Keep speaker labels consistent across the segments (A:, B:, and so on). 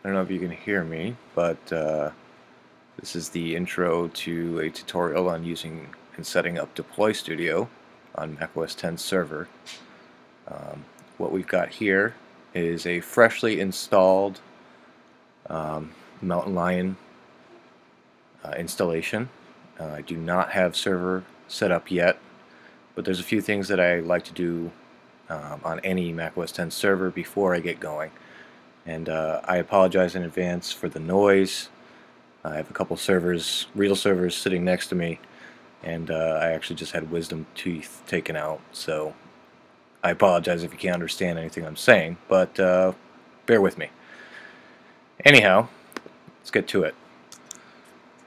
A: don't know if you can hear me, but this is the intro to a tutorial on using and setting up DeployStudio on macOS 10 server. What we've got here is a freshly installed Mountain Lion installation. I do not have server set up yet, but there's a few things that I like to do on any macOS 10 server before I get going. And I apologize in advance for the noise. I have a couple servers, real servers, sitting next to me, and I actually just had wisdom teeth taken out, so I apologize if you can't understand anything I'm saying, but bear with me. Anyhow, let's get to it.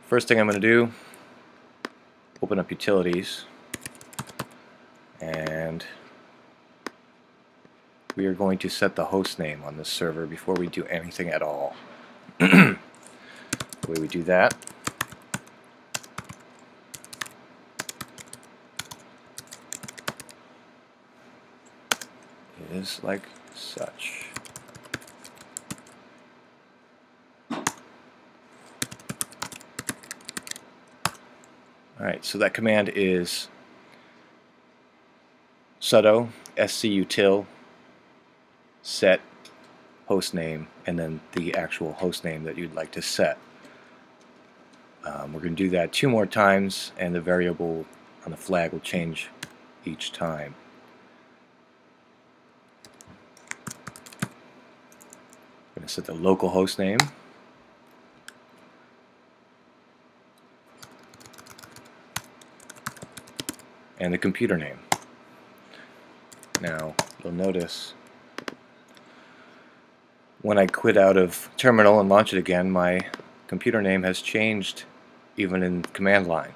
A: First thing I'm going to do, open up Utilities, and we are going to set the host name on this server before we do anything at all. The way we do that is like such. Alright, so that command is sudo scutil set hostname, and then the actual hostname that you'd like to set. We're going to do that 2 more times, and the variable on the flag will change each time. I'm going to set the local hostname, and the computer name. Now, you'll notice when I quit out of terminal and launch it again, my computer name has changed even in command line.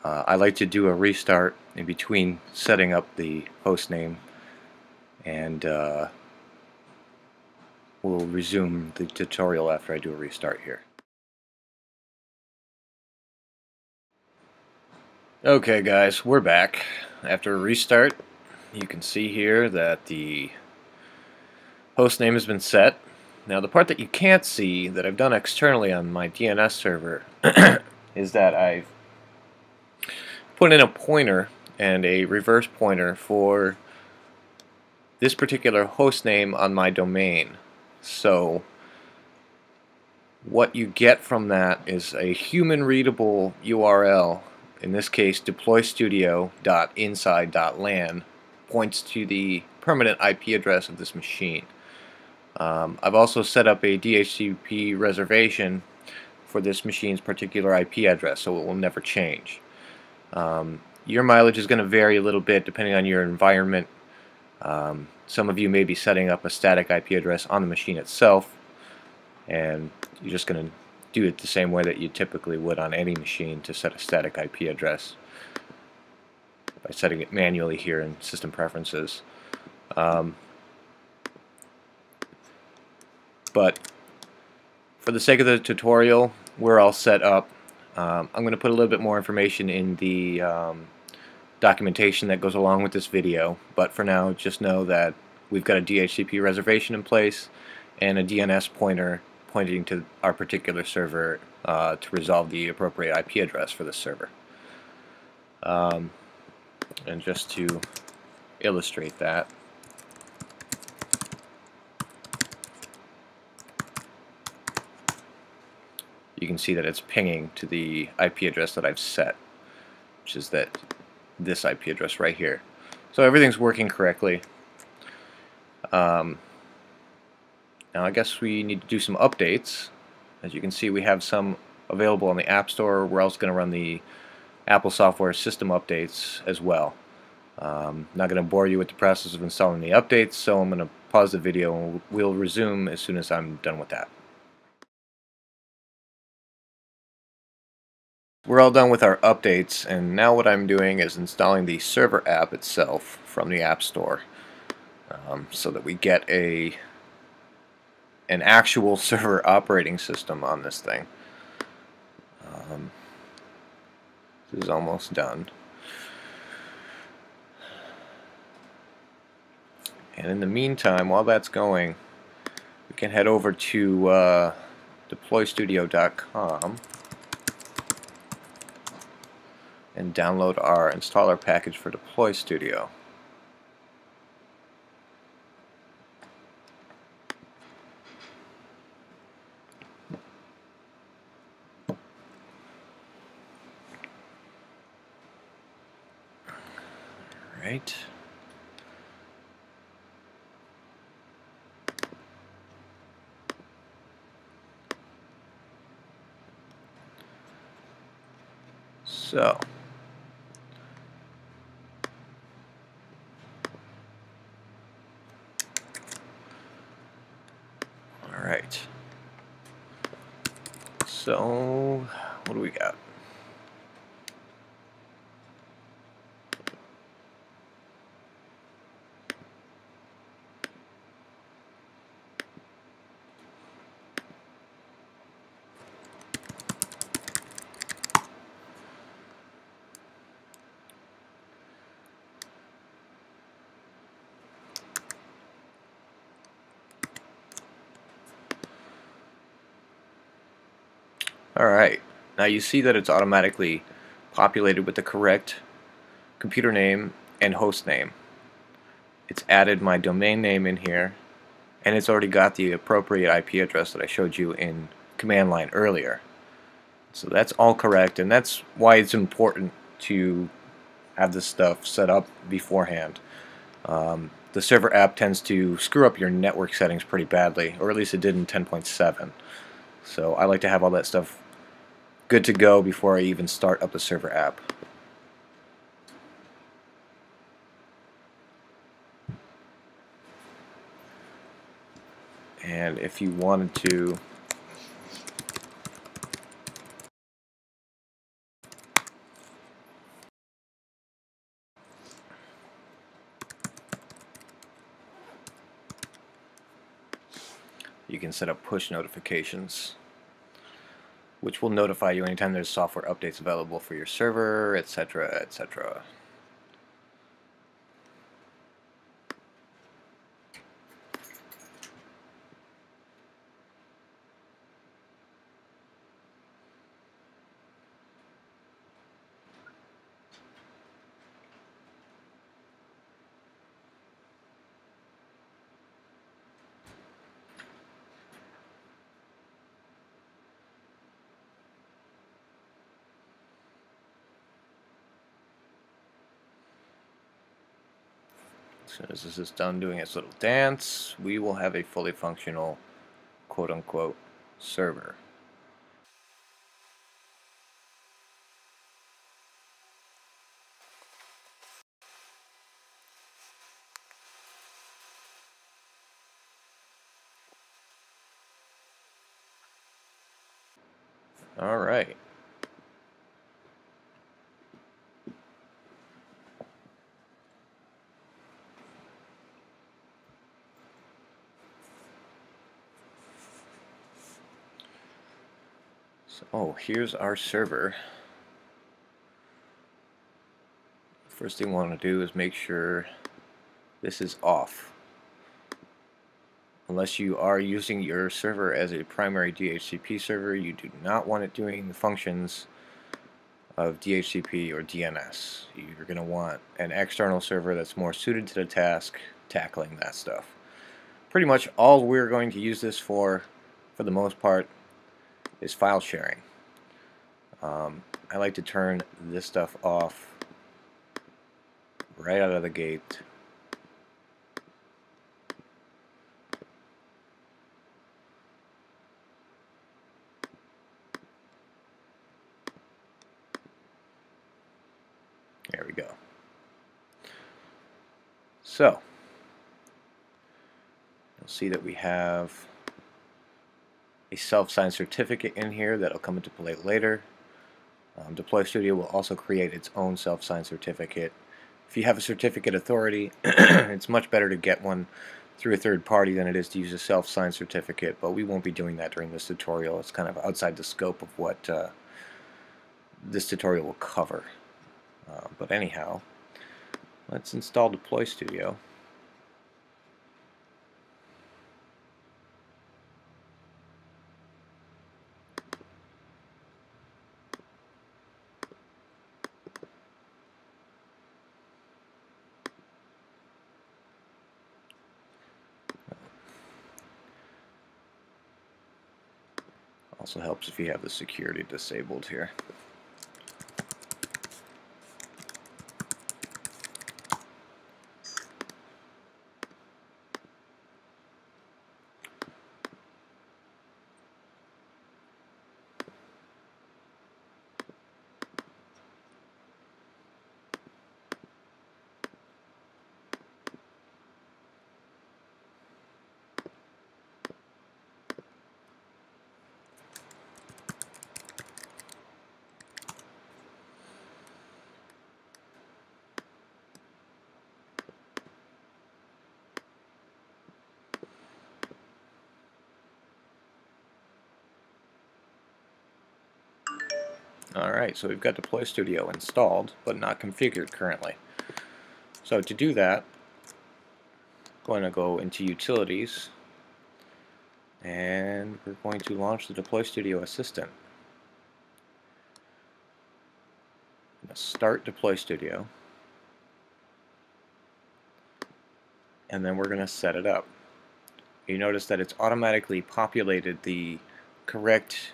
A: I like to do a restart in between setting up the host name, and we'll resume the tutorial after I do a restart here. Okay guys, we're back. After a restart, you can see here that the host name has been set. Now the part that you can't see that I've done externally on my DNS server is that I've put in a pointer and a reverse pointer for this particular host name on my domain. So what you get from that is a human readable URL, in this case deploystudio.inside.lan, points to the permanent IP address of this machine. I've also set up a DHCP reservation for this machine's particular IP address, so it will never change. Your mileage is going to vary a little bit depending on your environment. Some of you may be setting up a static IP address on the machine itself, and you're just going to do it the same way that you typically would on any machine to set a static IP address by setting it manually here in System Preferences. But for the sake of the tutorial, we're all set up. I'm going to put a little bit more information in the documentation that goes along with this video, but for now just know that we've got a DHCP reservation in place and a DNS pointer pointing to our particular server to resolve the appropriate IP address for this server. And just to illustrate that, you can see that it's pinging to the IP address that I've set, which is this IP address right here. So everything's working correctly. Now I guess we need to do some updates. As you can see, we have some available on the App Store. We're also going to run the Apple software system updates as well. Not going to bore you with the process of installing the updates, so I'm going to pause the video and we'll resume as soon as I'm done with that. We're all done with our updates, and now what I'm doing is installing the server app itself from the App Store, so that we get an actual server operating system on this thing. This is almost done. And in the meantime, while that's going, we can head over to DeployStudio.com and download our installer package for DeployStudio. Right. So, all right. So, what do we got? Alright, now you see that it's automatically populated with the correct computer name and host name. It's added my domain name in here, and it's already got the appropriate IP address that I showed you in command line earlier. So that's all correct, and that's why it's important to have this stuff set up beforehand. The server app tends to screw up your network settings pretty badly, or at least it did in 10.7. So I like to have all that stuff good to go before I even start up the server app. And if you wanted to you can set up push notifications, which will notify you anytime there's software updates available for your server, etc., etc. As soon as this is done doing its little dance, we will have a fully functional quote-unquote server. Alright. So, here's our server. First thing we want to do is make sure this is off. Unless you are using your server as a primary DHCP server, you do not want it doing the functions of DHCP or DNS. You're going to want an external server that's more suited to the task tackling that stuff. Pretty much all we're going to use this for the most part, is file sharing. I like to turn this stuff off right out of the gate. There we go. So, you'll see that we have a self-signed certificate in here that'll come into play later. DeployStudio will also create its own self-signed certificate. If you have a certificate authority, it's much better to get one through a third party than it is to use a self-signed certificate, but we won't be doing that during this tutorial. It's kind of outside the scope of what this tutorial will cover. But anyhow, let's install DeployStudio. Also helps if you have the security disabled here. Alright, so we've got DeployStudio installed, but not configured currently. So to do that, I'm going to go into Utilities, and we're going to launch the DeployStudio Assistant. I'm going to start DeployStudio, and then we're going to set it up. You notice that it's automatically populated the correct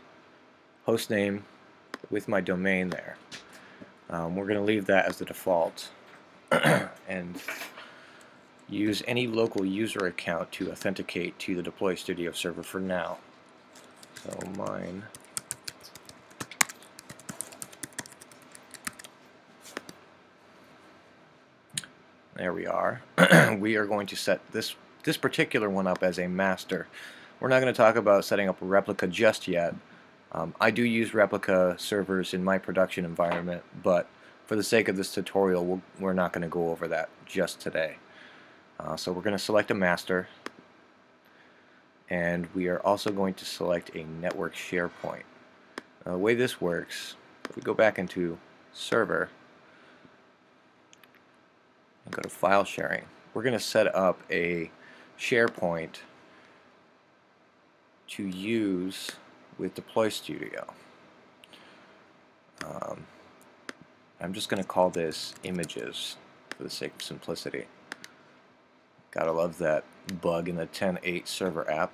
A: hostname with my domain there. We're going to leave that as the default and use any local user account to authenticate to the DeployStudio server for now. So mine. There we are. We are going to set this particular one up as a master. We're not going to talk about setting up a replica just yet. I do use replica servers in my production environment, but for the sake of this tutorial, we're not going to go over that just today. So we're going to select a master, and we are also going to select a network share point. The way this works, if we go back into server and go to file sharing, we're going to set up a share point to use with DeployStudio. I'm just going to call this images for the sake of simplicity. Gotta love that bug in the 10.8 server app.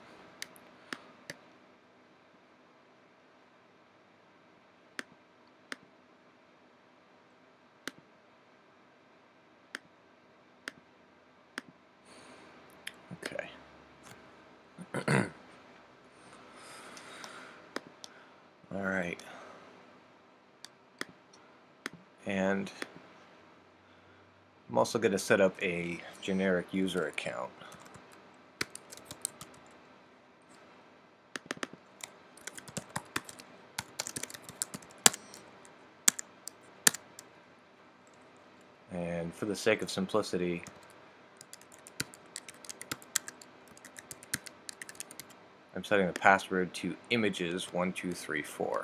A: Okay. Alright. And I'm also going to set up a generic user account. And for the sake of simplicity, I'm setting the password to images1234.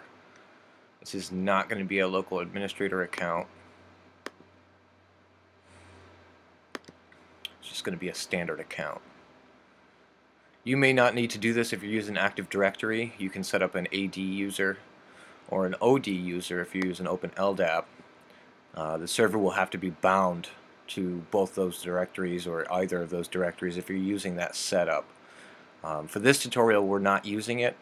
A: This is not going to be a local administrator account. It's just going to be a standard account. You may not need to do this if you're using Active Directory. You can set up an AD user or an OD user if you use an Open LDAP. The server will have to be bound to both those directories or either of those directories if you're using that setup. For this tutorial, we're not using it.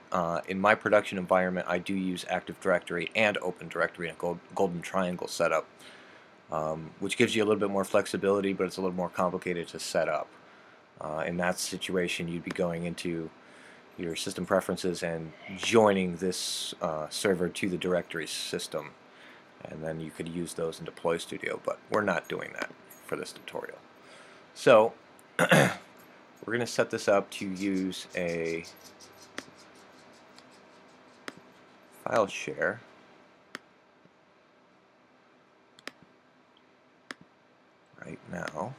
A: In my production environment, I do use Active Directory and Open Directory in a golden triangle setup, which gives you a little bit more flexibility, but it's a little more complicated to set up. In that situation, you'd be going into your system preferences and joining this server to the directory system, and then you could use those in DeployStudio, but we're not doing that for this tutorial. So we're going to set this up to use a file share. Right now.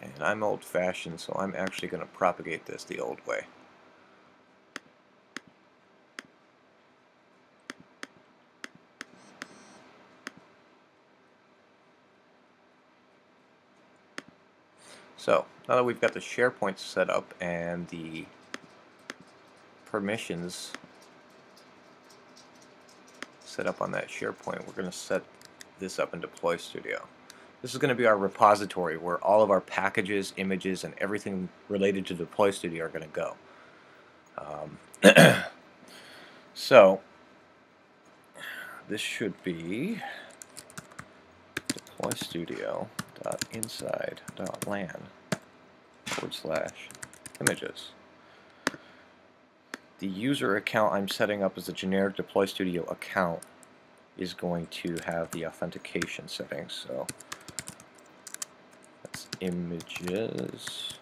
A: And I'm old-fashioned, so I'm actually going to propagate this the old way. So now that we've got the SharePoint set up and the permissions set up on that SharePoint, we're going to set this up in DeployStudio. This is going to be our repository where all of our packages, images, and everything related to DeployStudio are going to go. So this should be deploystudio.inside.lan/images. The user account I'm setting up as a generic DeployStudio account is going to have the authentication settings. So that's images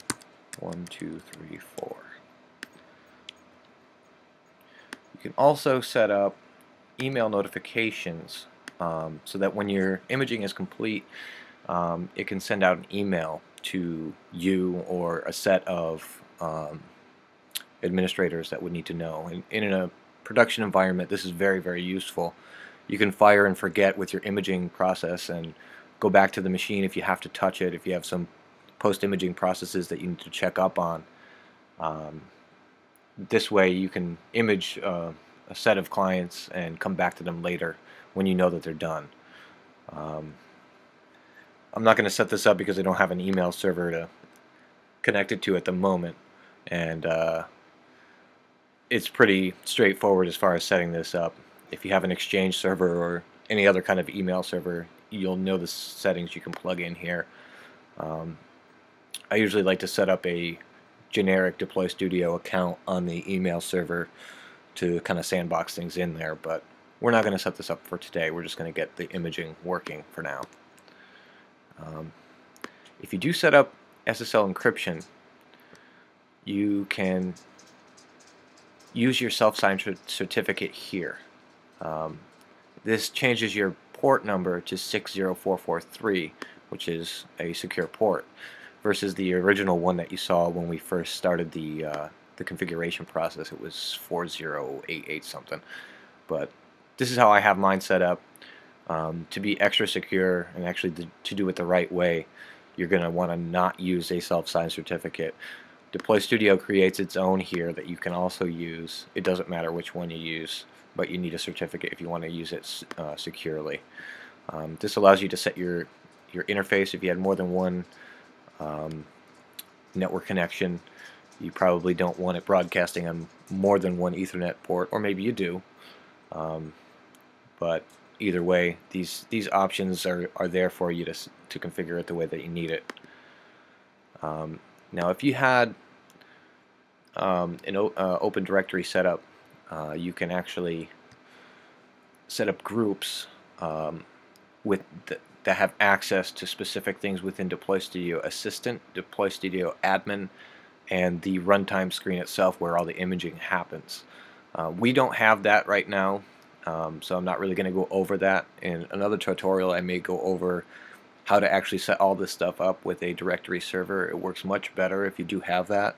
A: 1, 2, 3, 4. You can also set up email notifications so that when your imaging is complete, it can send out an email to you or a set of administrators that would need to know. In a production environment, this is very, very useful. You can fire and forget with your imaging process and go back to the machine if you have to touch it, if you have some post-imaging processes that you need to check up on. This way you can image a set of clients and come back to them later when you know that they're done. I'm not going to set this up because I don't have an email server to connect it to at the moment, and it's pretty straightforward as far as setting this up. If you have an Exchange server or any other kind of email server, you'll know the settings you can plug in here. I usually like to set up a generic DeployStudio account on the email server to kind of sandbox things in there, but we're not going to set this up for today. We're just going to get the imaging working for now. If you do set up SSL encryption, you can use your self-signed certificate here. This changes your port number to 60443, which is a secure port, versus the original one that you saw when we first started the configuration process. It was 4088 something. But this is how I have mine set up. To be extra secure and actually to do it the right way, you're going to want to not use a self-signed certificate. DeployStudio creates its own here that you can also use. It doesn't matter which one you use, but you need a certificate if you want to use it securely. This allows you to set your interface. If you had more than one network connection, you probably don't want it broadcasting on more than one Ethernet port, or maybe you do. But either way, these options are there for you to configure it the way that you need it. Now, if you had an open directory setup, you can actually set up groups that have access to specific things within DeployStudio Assistant, DeployStudio Admin, and the runtime screen itself where all the imaging happens. We don't have that right now, so I'm not really going to go over that. In another tutorial, I may go over how to actually set all this stuff up with a directory server. It works much better if you do have that.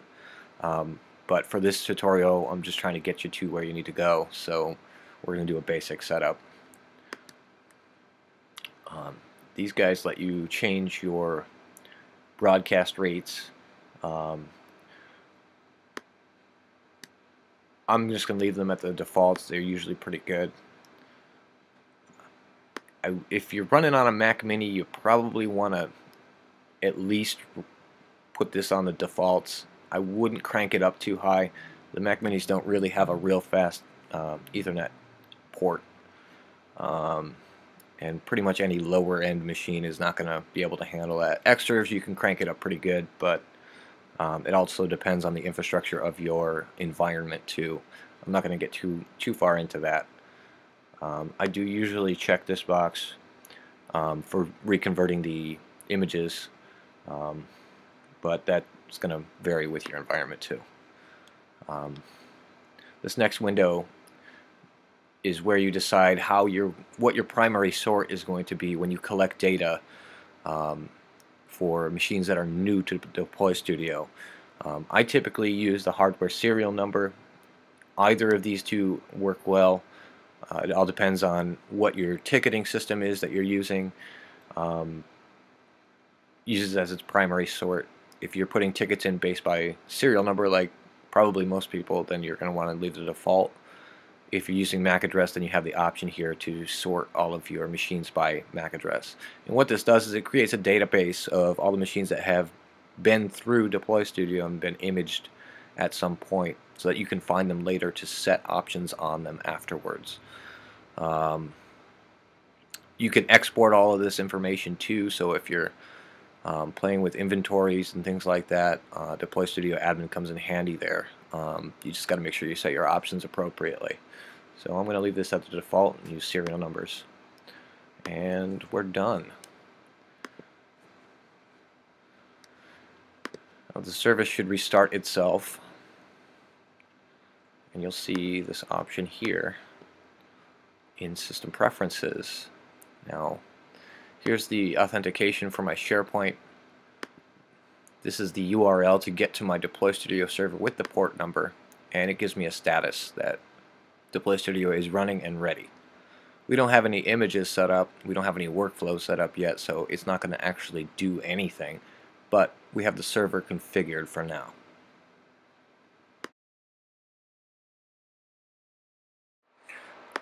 A: But for this tutorial, I'm just trying to get you to where you need to go, so we're going to do a basic setup. These guys let you change your broadcast rates. I'm just going to leave them at the defaults. They're usually pretty good. If you're running on a Mac Mini, you probably want to at least put this on the defaults. I wouldn't crank it up too high. The Mac Minis don't really have a real fast Ethernet port. And pretty much any lower end machine is not going to be able to handle that. Extras, you can crank it up pretty good, but it also depends on the infrastructure of your environment too. I'm not going to get too far into that. I do usually check this box for reconverting the images, but that's going to vary with your environment too. This next window is where you decide what your primary sort is going to be when you collect data for machines that are new to DeployStudio. I typically use the hardware serial number. Either of these two work well. It all depends on what your ticketing system is that you're using. Uses as its primary sort. if you're putting tickets in based by serial number, like probably most people, then you're going to want to leave the default. If you're using MAC address, then you have the option here to sort all of your machines by MAC address. And what this does is it creates a database of all the machines that have been through DeployStudio and been imaged at some point, so that you can find them later to set options on them afterwards. You can export all of this information too, so if you're playing with inventories and things like that, DeployStudio Admin comes in handy there. You just got to make sure you set your options appropriately. So I'm going to leave this at the default and use serial numbers. And we're done. Now the service should restart itself. And you'll see this option here in System Preferences. Now, here's the authentication for my SharePoint. This is the URL to get to my DeployStudio server with the port number, and it gives me a status that DeployStudio is running and ready. We don't have any images set up, we don't have any workflow set up yet, so it's not going to actually do anything, but we have the server configured for now.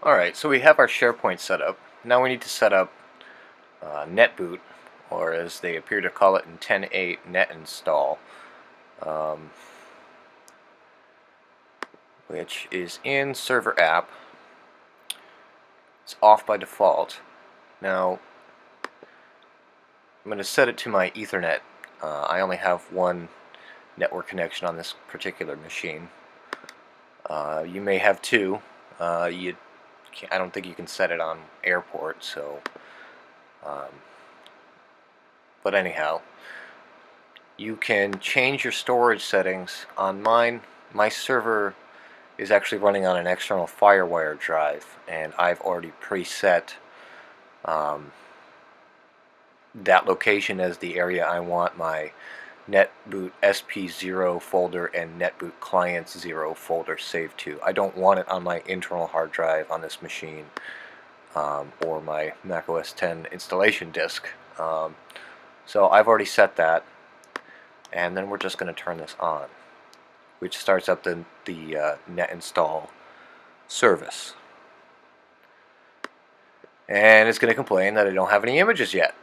A: Alright, so we have our SharePoint set up. Now we need to set up Netboot, or as they appear to call it in 10.8, net install, which is in server app. It's off by default. Now I'm going to set it to my Ethernet. I only have one network connection on this particular machine. You may have two. I don't think you can set it on airport, so but anyhow, you can change your storage settings. On mine, my server is actually running on an external FireWire drive, and I've already preset that location as the area I want my Netboot SP0 folder and Netboot Clients 0 folder saved to. I don't want it on my internal hard drive on this machine or my macOS 10 installation disk. So I've already set that, and then we're just going to turn this on, which starts up the net install service. And it's going to complain that I don't have any images yet.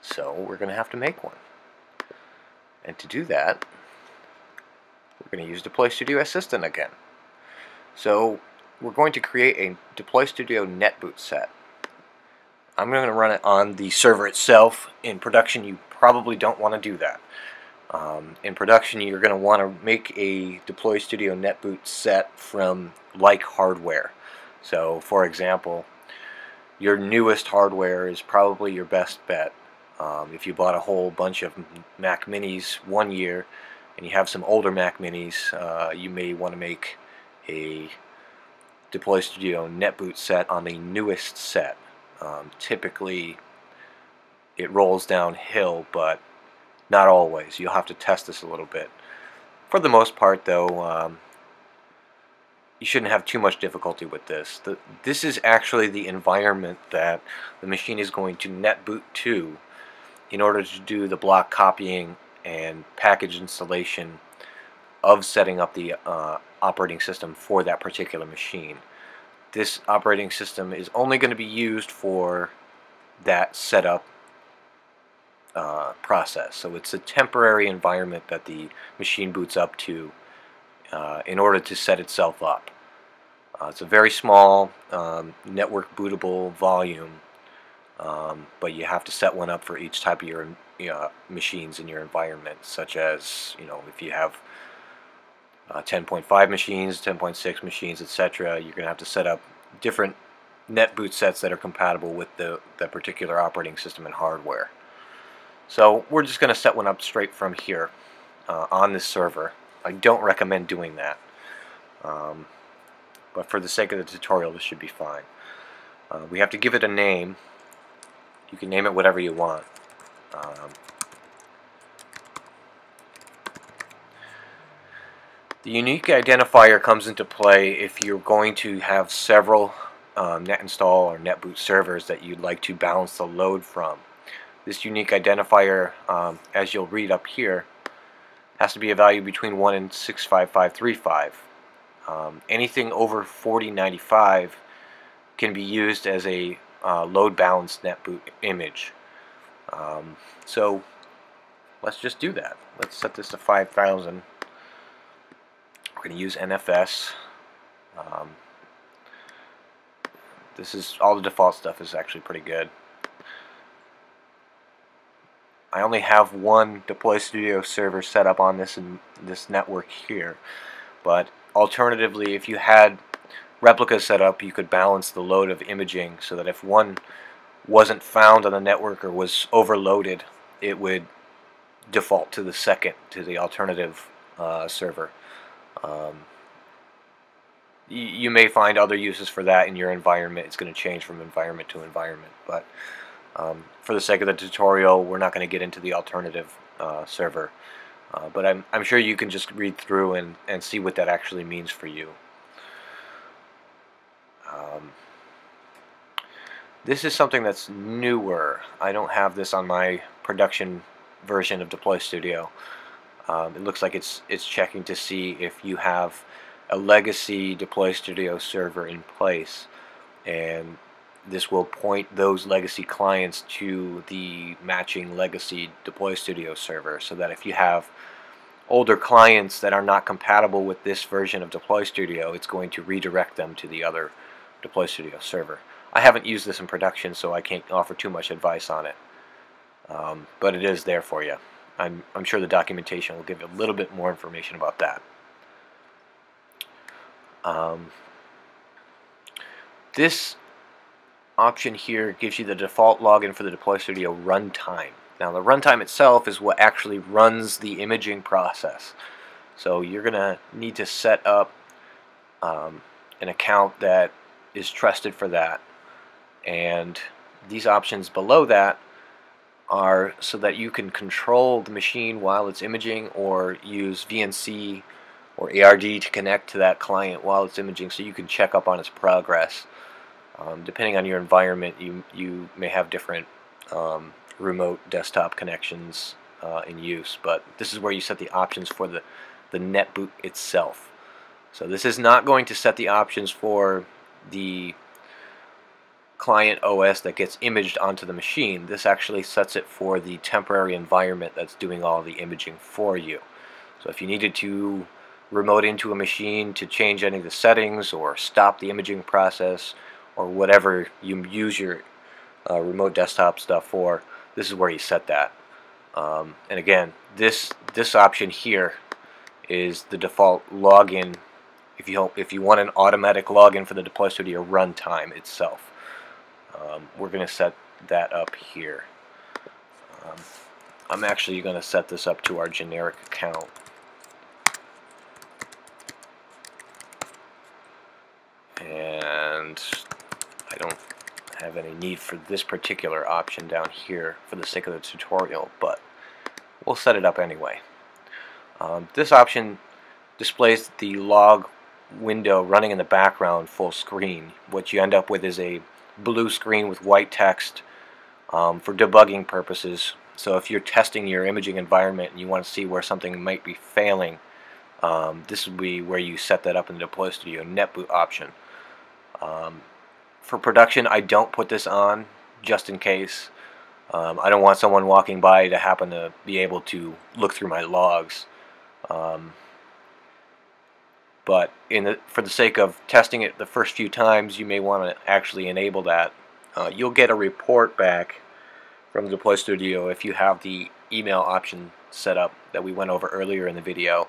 A: So we're going to have to make one. And to do that, we're going to use DeployStudio Assistant again. So we're going to create a DeployStudio Netboot Set. I'm going to run it on the server itself. In production, you probably don't want to do that. In production, you're going to want to make a DeployStudio Netboot Set from like hardware. So, for example, your newest hardware is probably your best bet. If you bought a whole bunch of Mac Minis one year and you have some older Mac Minis, you may want to make a DeployStudio Netboot Set on the newest set. Typically, it rolls downhill, but not always. You'll have to test this a little bit. For the most part, though, you shouldn't have too much difficulty with this. This is actually the environment that the machine is going to netboot to in order to do the block copying and package installation of setting up the operating system for that particular machine. This operating system is only going to be used for that setup process. So it's a temporary environment that the machine boots up to in order to set itself up. It's a very small network bootable volume, but you have to set one up for each type of your machines in your environment, such as, if you have 10.5 machines, 10.6 machines, etc. You're going to have to set up different netboot sets that are compatible with that particular operating system and hardware. So we're just going to set one up straight from here on this server. I don't recommend doing that, but for the sake of the tutorial, this should be fine. We have to give it a name. You can name it whatever you want. The unique identifier comes into play if you're going to have several net install or netboot servers that you'd like to balance the load from. this unique identifier, as you'll read up here, has to be a value between 1 and 65535. Anything over 4095 can be used as a load balanced netboot image. So let's just do that. Let's set this to 5000. We're going to use NFS. This is all the default stuff is actually pretty good. I only have one DeployStudio server set up on this network here, but alternatively, if you had replicas set up, you could balance the load of imaging so that if one wasn't found on the network or was overloaded, it would default to the second, to the alternative server. You may find other uses for that in your environment. It's going to change from environment to environment, but for the sake of the tutorial, we're not going to get into the alternative server. But I'm sure you can just read through and see what that actually means for you. This is something that's newer. I don't have this on my production version of DeployStudio. It looks like it's checking to see if you have a legacy DeployStudio server in place, and this will point those legacy clients to the matching legacy DeployStudio server, so that if you have older clients that are not compatible with this version of DeployStudio, it's going to redirect them to the other DeployStudio server. I haven't used this in production, so I can't offer too much advice on it, but it is there for you. I'm sure the documentation will give you a little bit more information about that. This option here gives you the default login for the DeployStudio runtime. Now, the runtime itself is what actually runs the imaging process. So you're going to need to set up an account that is trusted for that. And these options below that are so that you can control the machine while it's imaging, or use VNC or ARD to connect to that client while it's imaging, so you can check up on its progress. Depending on your environment, you may have different remote desktop connections in use, but this is where you set the options for the netboot itself. So this is not going to set the options for the client OS that gets imaged onto the machine. This actually sets it for the temporary environment that's doing all the imaging for you. So if you needed to remote into a machine to change any of the settings or stop the imaging process or whatever you use your remote desktop stuff for, this is where you set that. And again, this option here is the default login if you want an automatic login for the DeployStudio runtime itself. We're going to set that up here. I'm actually going to set this up to our generic account. And I don't have any need for this particular option down here for the sake of the tutorial, but we'll set it up anyway. This option displays the log window running in the background full screen. What you end up with is a blue screen with white text for debugging purposes. So if you're testing your imaging environment and you want to see where something might be failing, this would be where you set that up in the DeployStudio Netboot option. For production, I don't put this on just in case. I don't want someone walking by to happen to be able to look through my logs. But for the sake of testing it the first few times, you may want to actually enable that. You'll get a report back from DeployStudio if you have the email option set up that we went over earlier in the video.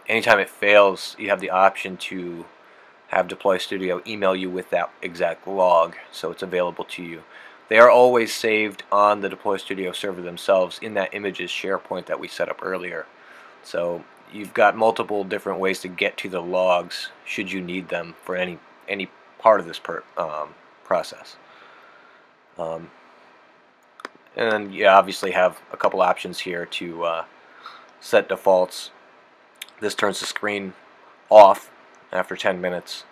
A: Anytime it fails, you have the option to have DeployStudio email you with that exact log, so it's available to you. They are always saved on the DeployStudio server themselves in that images SharePoint that we set up earlier. So you've got multiple different ways to get to the logs should you need them for any part of this process. And then you obviously have a couple options here to set defaults. This turns the screen off after 10 minutes.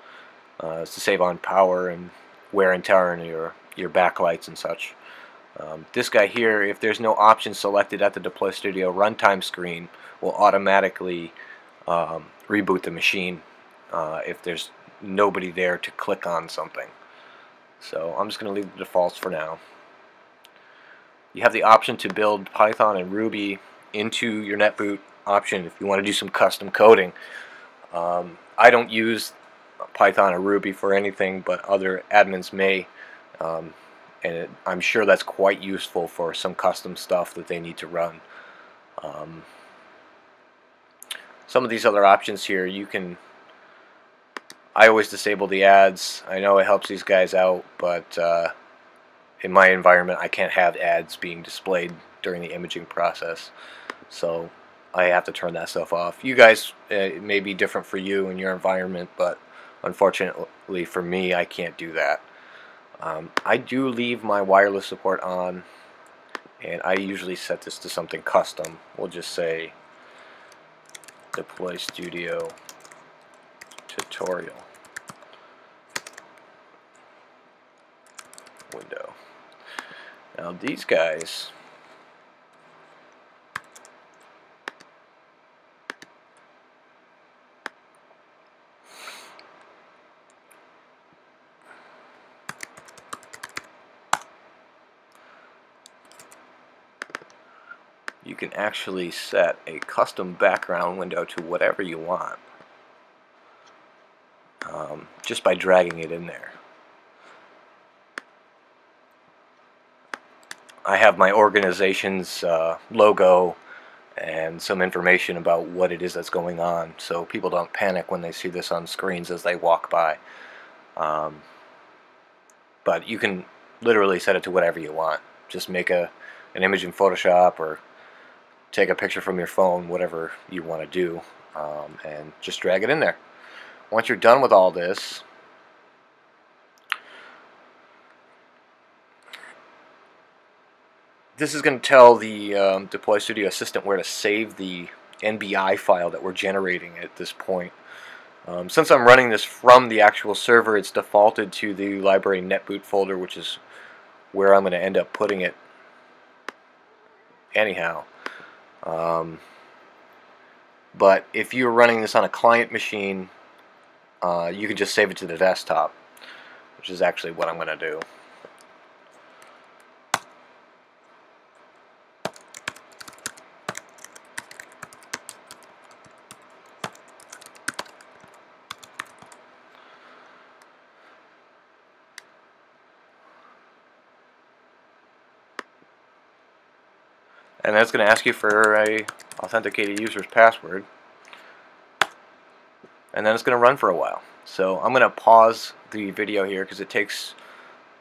A: It's to save on power and wear and tear on your backlights and such. This guy here, if there's no option selected at the DeployStudio runtime screen, will automatically reboot the machine if there's nobody there to click on something. So I'm just going to leave the defaults for now. You have the option to build Python and Ruby into your Netboot option if you want to do some custom coding. I don't use Python or Ruby for anything, but other admins may, and I'm sure that's quite useful for some custom stuff that they need to run. Some of these other options here, I always disable the ads. I know it helps these guys out, but in my environment I can't have ads being displayed during the imaging process, so I have to turn that stuff off. You guys, it may be different for you in your environment, but unfortunately for me, I can't do that. I do leave my wireless support on, and I usually set this to something custom. We'll just say DeployStudio tutorial window. Now these guys, you can actually set a custom background window to whatever you want just by dragging it in there. I have my organization's logo and some information about what it is that's going on, so people don't panic when they see this on screens as they walk by. But you can literally set it to whatever you want. Just make an image in Photoshop or take a picture from your phone, whatever you want to do, and just drag it in there. Once you're done with all this, this is going to tell the DeployStudio Assistant where to save the NBI file that we're generating at this point. Since I'm running this from the actual server, it's defaulted to the library netboot folder, which is where I'm going to end up putting it anyhow. But if you're running this on a client machine, you can just save it to the desktop, which is actually what I'm going to do. And that's going to ask you for a authenticated user's password, and then it's going to run for a while. So I'm going to pause the video here because it takes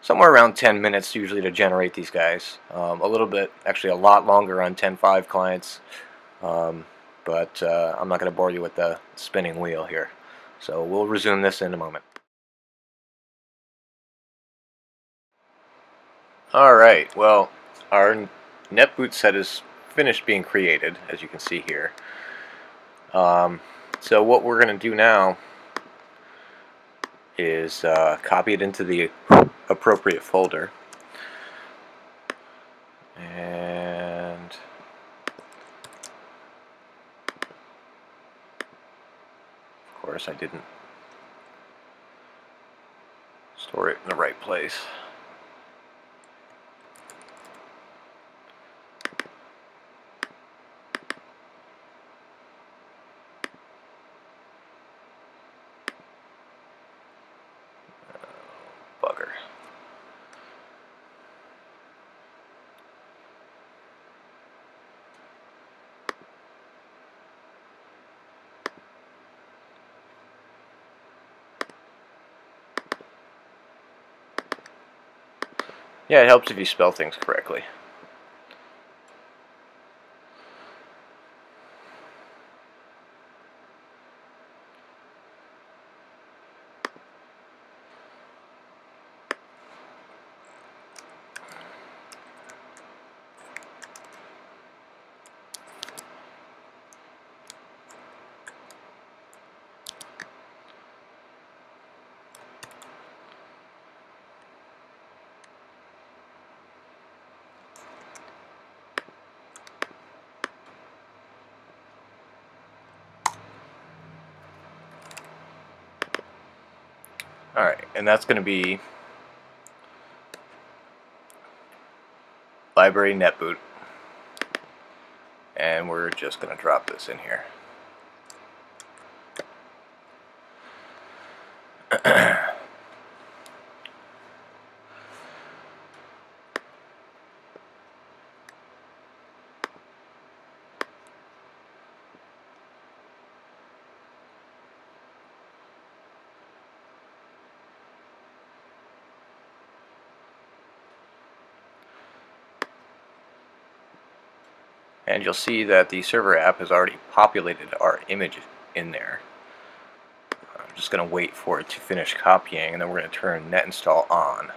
A: somewhere around 10 minutes usually to generate these guys. A little bit, actually a lot longer on 10.5 clients, but I'm not going to bore you with the spinning wheel here. So we'll resume this in a moment. Alright, well, our Netboot Set is finished being created, as you can see here. So what we're going to do now is copy it into the appropriate folder, and of course I didn't store it in the right place. Bugger. Yeah, it helps if you spell things correctly. Alright, and that's going to be library netboot, and we're just going to drop this in here. And you'll see that the server app has already populated our image in there. I'm just going to wait for it to finish copying, and then we're going to turn net install on.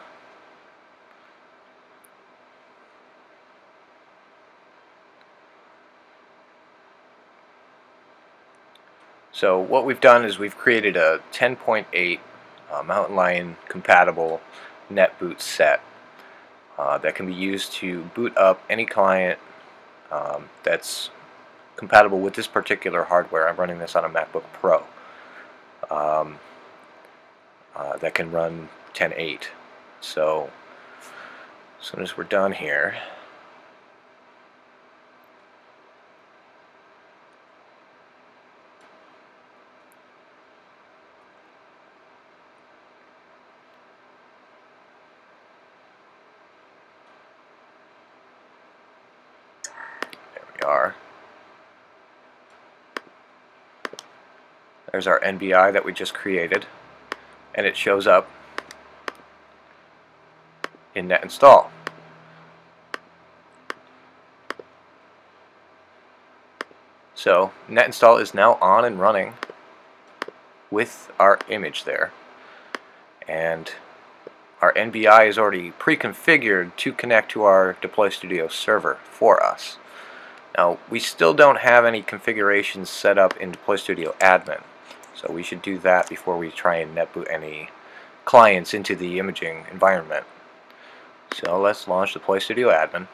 A: So what we've done is we've created a 10.8 Mountain Lion compatible Netboot Set that can be used to boot up any client that's compatible with this particular hardware. I'm running this on a MacBook Pro that can run 10.8. So as soon as we're done here, there we are. There's our NBI that we just created, and it shows up in net install. So net install is now on and running with our image there, and our NBI is already pre-configured to connect to our DeployStudio server for us. Now we still don't have any configurations set up in DeployStudio admin, so we should do that before we try and netboot any clients into the imaging environment. So let's launch DeployStudio admin.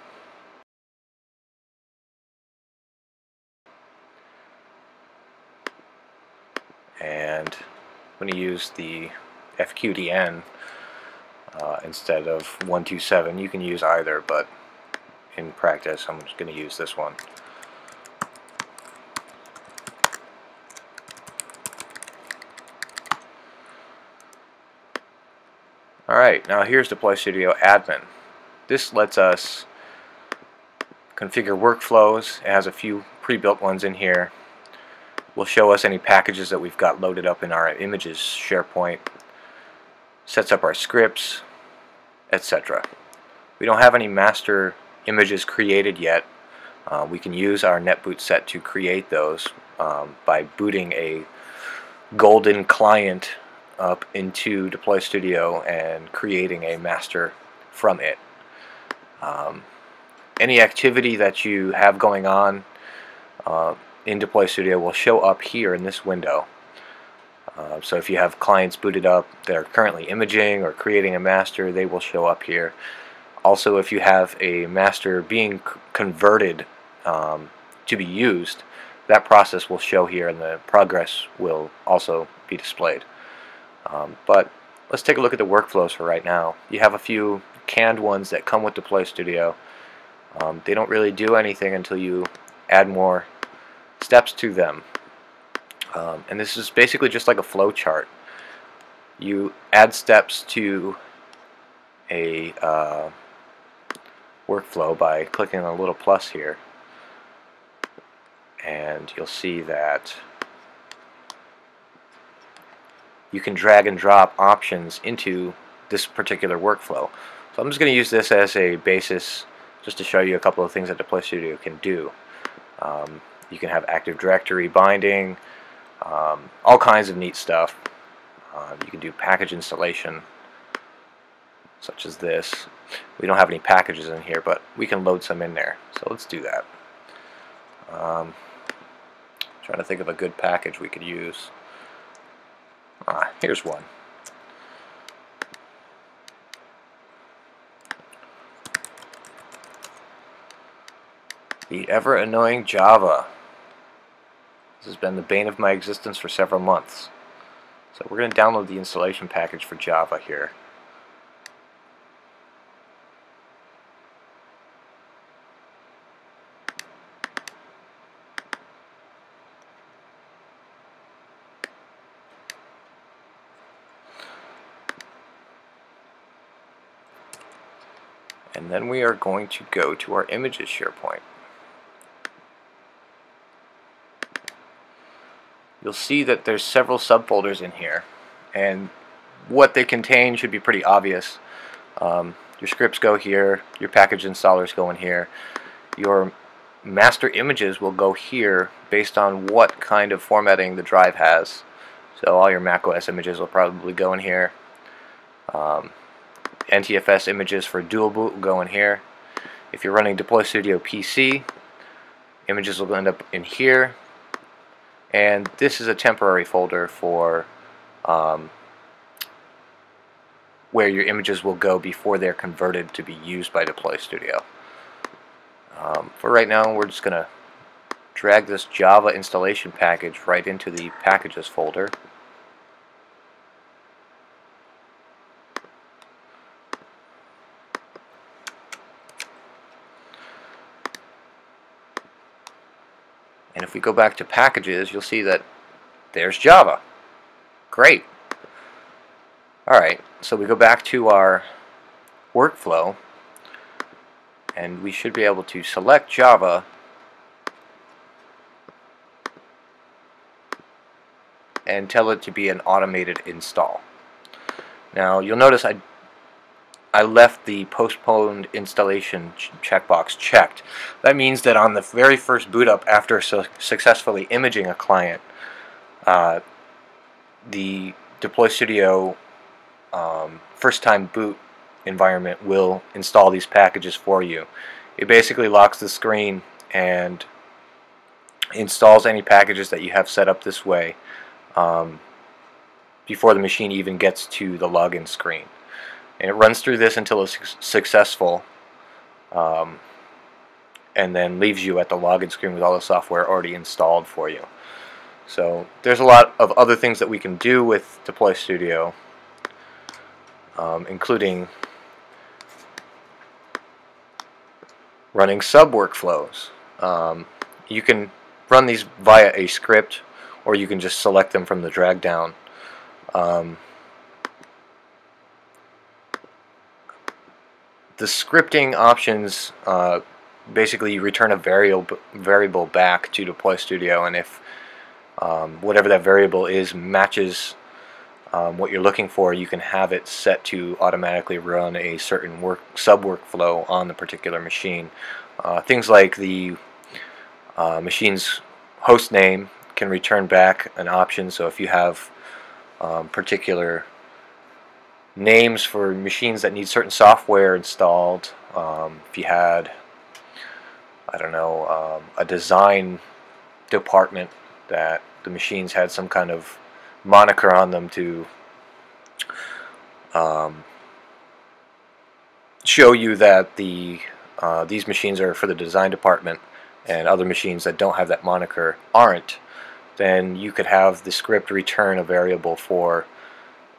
A: And I'm going to use the FQDN instead of 127. You can use either, but in practice I'm just going to use this one. Alright, now here's DeployStudio admin. This lets us configure workflows. It has a few pre-built ones in here. Will show us any packages that we've got loaded up in our images SharePoint, sets up our scripts, etc. We don't have any master images created yet. We can use our Netboot Set to create those by booting a golden client up into DeployStudio and creating a master from it. Any activity that you have going on in DeployStudio will show up here in this window. So if you have clients booted up that are currently imaging or creating a master, they will show up here. Also, if you have a master being converted to be used, that process will show here and the progress will also be displayed. But let's take a look at the workflows for right now. You have a few canned ones that come with DeployStudio. They don't really do anything until you add more steps to them. And this is basically just like a flow chart. You add steps to a workflow by clicking on a little plus here, and you'll see that you can drag and drop options into this particular workflow. So I'm just going to use this as a basis just to show you a couple of things that DeployStudio can do. You can have Active Directory binding, all kinds of neat stuff. You can do package installation, such as this. We don't have any packages in here, but we can load some in there. So let's do that. Trying to think of a good package we could use. Here's one. The ever-annoying Java. This has been the bane of my existence for several months. So we're going to download the installation package for Java here. And then we are going to go to our images SharePoint. You'll see that there's several subfolders in here, and what they contain should be pretty obvious. Your scripts go here, your package installers go in here, your master images will go here based on what kind of formatting the drive has. So all your macOS images will probably go in here. NTFS images for dual boot will go in here. If you're running DeployStudio PC, images will end up in here. And this is a temporary folder for where your images will go before they're converted to be used by DeployStudio. For right now, we're just going to drag this Java installation package right into the packages folder. And if we go back to packages, you'll see that there's Java. Great. Alright, so we go back to our workflow, and we should be able to select Java and tell it to be an automated install. Now you'll notice I left the postponed installation checkbox checked. That means that on the very first boot up after successfully imaging a client, the DeployStudio first time boot environment will install these packages for you. It basically locks the screen and installs any packages that you have set up this way before the machine even gets to the login screen. And it runs through this until it's successful, and then leaves you at the login screen with all the software already installed for you. So there's a lot of other things that we can do with DeployStudio, including running sub-workflows. You can run these via a script, or you can just select them from the drag down. The scripting options basically you return a variable back to DeployStudio, and if whatever that variable is matches what you're looking for, you can have it set to automatically run a certain sub-workflow on the particular machine. Things like the machine's host name can return back an option, so if you have particular names for machines that need certain software installed, if you had, I don't know, a design department that the machines had some kind of moniker on them to show you that these machines are for the design department and other machines that don't have that moniker aren't, then you could have the script return a variable for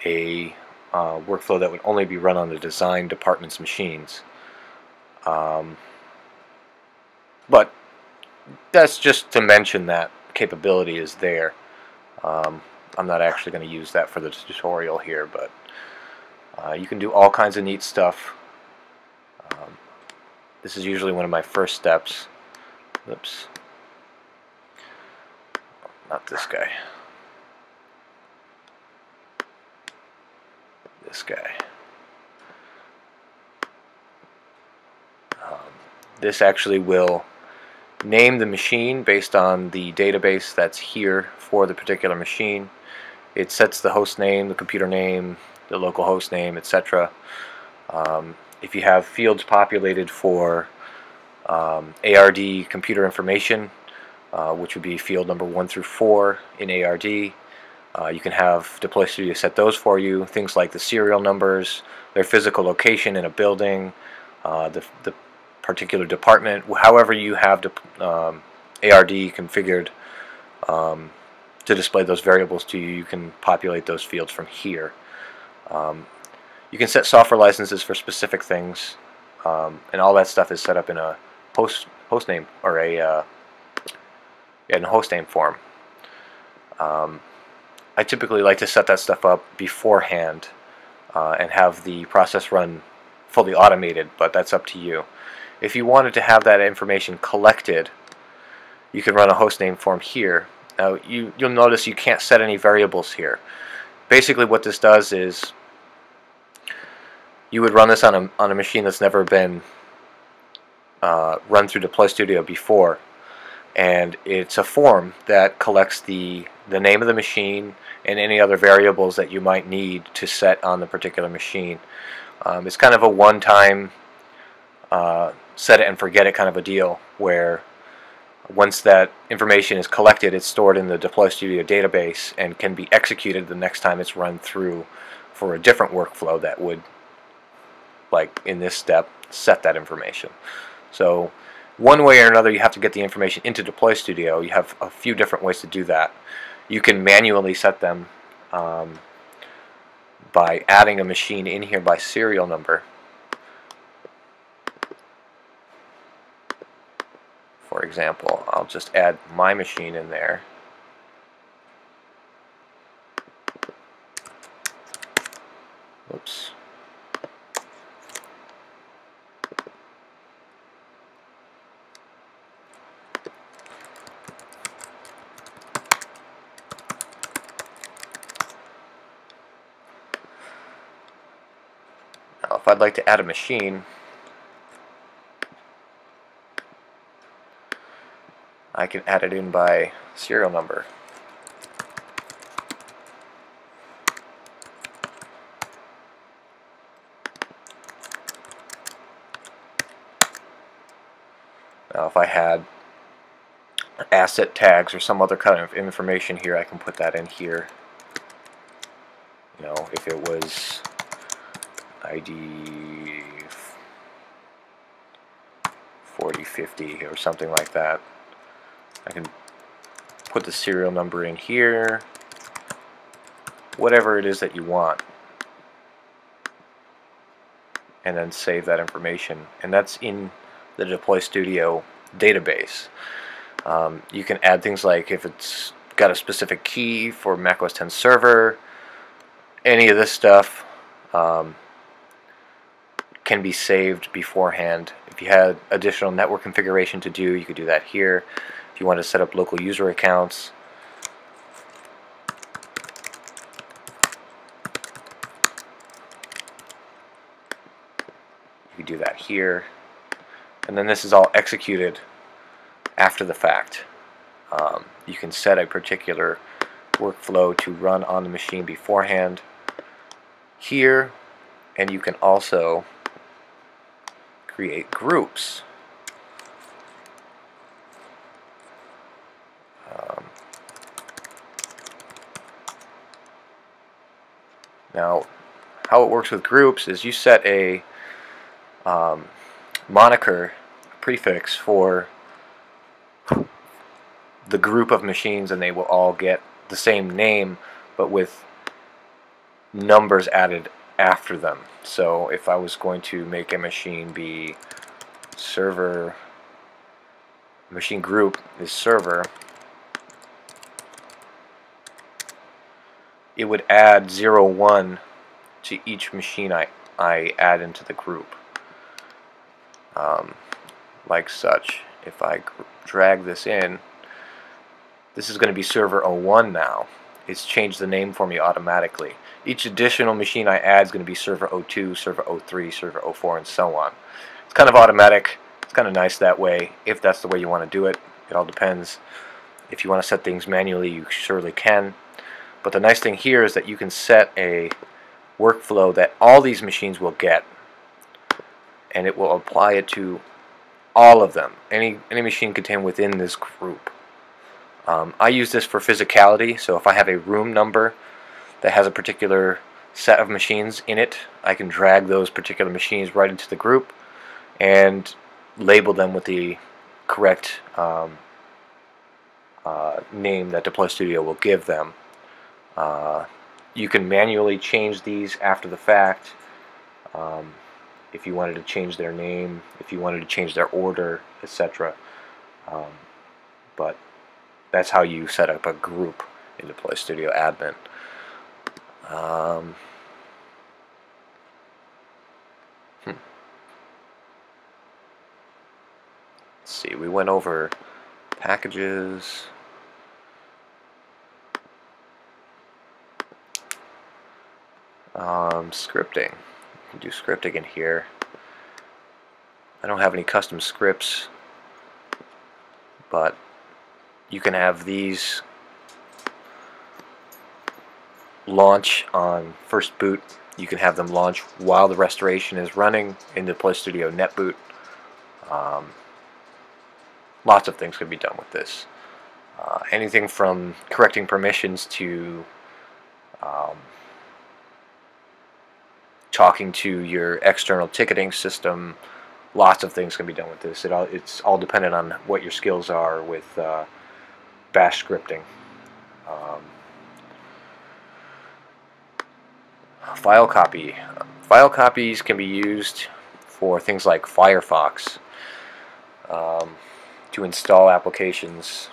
A: a workflow that would only be run on the design department's machines. But that's just to mention that capability is there. I'm not actually going to use that for the tutorial here, but you can do all kinds of neat stuff. This is usually one of my first steps. Oops. Not this guy. This guy. This actually will name the machine based on the database that's here for the particular machine. It sets the host name, the computer name, the local host name, etc. If you have fields populated for ARD computer information, which would be field number 1 through 4 in ARD, you can have DeployStudio set those for you. Things like the serial numbers, their physical location in a building, the particular department, however you have ARD configured, to display those variables to you, you can populate those fields from here. You can set software licenses for specific things, and all that stuff is set up in a host name, or in a host name form. I typically like to set that stuff up beforehand and have the process run fully automated, but that's up to you. If you wanted to have that information collected, you can run a hostname form here. Now you'll notice you can't set any variables here. Basically what this does is you would run this on a machine that's never been run through DeployStudio before, and it's a form that collects the name of the machine and any other variables that you might need to set on the particular machine. It's kind of a one-time set it and forget it kind of a deal, where once that information is collected, it's stored in the DeployStudio database and can be executed the next time it's run through for a different workflow that would, like in this step, set that information. So one way or another you have to get the information into DeployStudio. You have a few different ways to do that. You can manually set them by adding a machine in here by serial number. For example, I'll just add my machine in there. Whoops. Now, if I'd like to add a machine, I can add it in by serial number. Now if I had asset tags or some other kind of information here, I can put that in here. You know, if it was ID 4050 or something like that, I can put the serial number in here, whatever it is that you want, and then save that information. And that's in the DeployStudio database. You can add things like if it's got a specific key for macOS 10 server, any of this stuff can be saved beforehand. If you had additional network configuration to do, you could do that here. If you want to set up local user accounts, you could do that here. And then this is all executed after the fact. You can set a particular workflow to run on the machine beforehand here, and you can also create groups. Now, how it works with groups is you set a moniker prefix for the group of machines, and they will all get the same name but with numbers added after them. So if I was going to make a machine be server, machine group is server, it would add 0, 1 to each machine I add into the group, like such. If I drag this in, this is going to be server 01 now. It's changed the name for me automatically. Each additional machine I add is going to be server 02, server 03, server 04, and so on. It's kind of automatic. It's kind of nice that way, if that's the way you want to do it. It all depends. If you want to set things manually, you surely can. But the nice thing here is that you can set a workflow that all these machines will get, and it will apply it to all of them, any machine contained within this group. I use this for physicality, so if I have a room number that has a particular set of machines in it, I can drag those particular machines right into the group and label them with the correct name that DeployStudio will give them. You can manually change these after the fact. If you wanted to change their name, if you wanted to change their order, etc. But that's how you set up a group in DeployStudio Admin. Let's see, we went over packages. Scripting. You can do scripting in here. I don't have any custom scripts, but you can have these launch on first boot. You can have them launch while the restoration is running in DeployStudio Netboot. Lots of things can be done with this. Anything from correcting permissions to talking to your external ticketing system. Lots of things can be done with this. It's all dependent on what your skills are with bash scripting. File copy. File copies can be used for things like Firefox, to install applications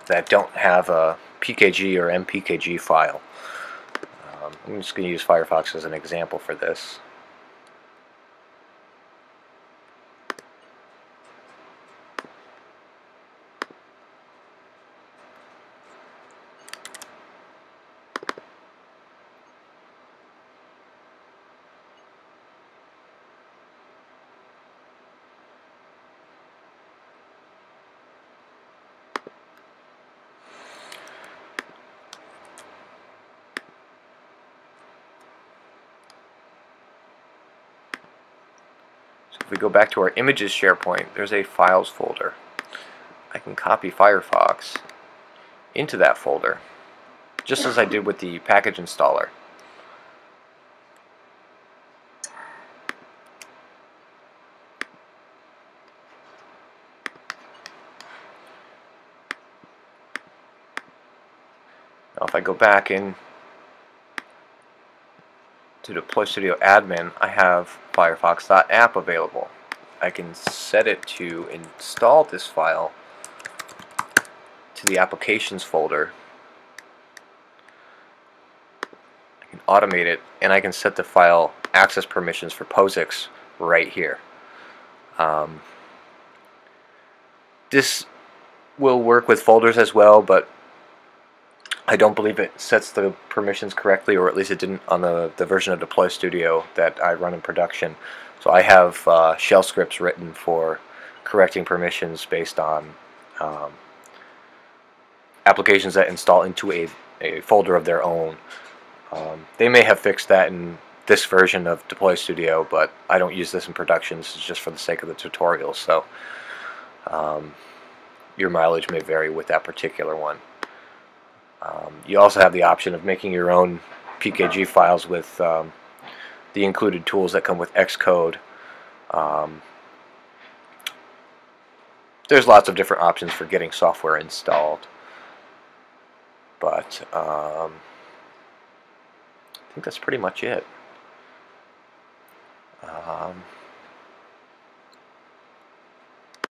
A: that don't have a PKG or MPKG file. I'm just going to use Firefox as an example for this. If we go back to our images SharePoint, there's a files folder. I can copy Firefox into that folder, just as I did with the package installer. Now if I go back in to DeployStudio Admin, I have Firefox.app available. I can set it to install this file to the applications folder. I can automate it, and I can set the file access permissions for POSIX right here. This will work with folders as well, but I don't believe it sets the permissions correctly, or at least it didn't on the version of DeployStudio that I run in production. So I have shell scripts written for correcting permissions based on applications that install into a folder of their own. They may have fixed that in this version of DeployStudio, but I don't use this in production. This is just for the sake of the tutorial, so your mileage may vary with that particular one. You also have the option of making your own PKG files with the included tools that come with Xcode. There's lots of different options for getting software installed, but I think that's pretty much it.